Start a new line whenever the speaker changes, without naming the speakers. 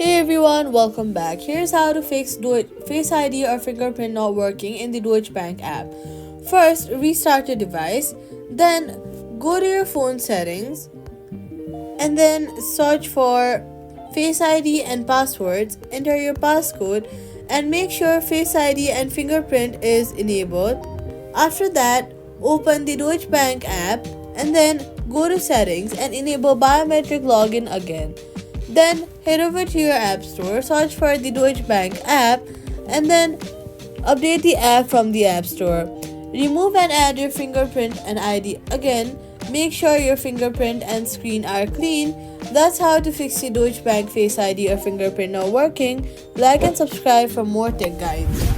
Hey everyone, welcome back. Here's how to fix Face ID or fingerprint not working in the Deutsche Bank app. First, restart your device, then go to your phone settings, and then search for Face ID and passwords. Enter your passcode and make sure Face ID and fingerprint is enabled. After that, open the Deutsche Bank app and then go to settings and enable biometric login again. Then head over to your app store, search for the Deutsche Bank app, and then update the app from the app store. Remove and add your fingerprint and ID again. Make sure your fingerprint and screen are clean. That's how to fix the Deutsche Bank Face ID or fingerprint not working. Like and subscribe for more tech guides.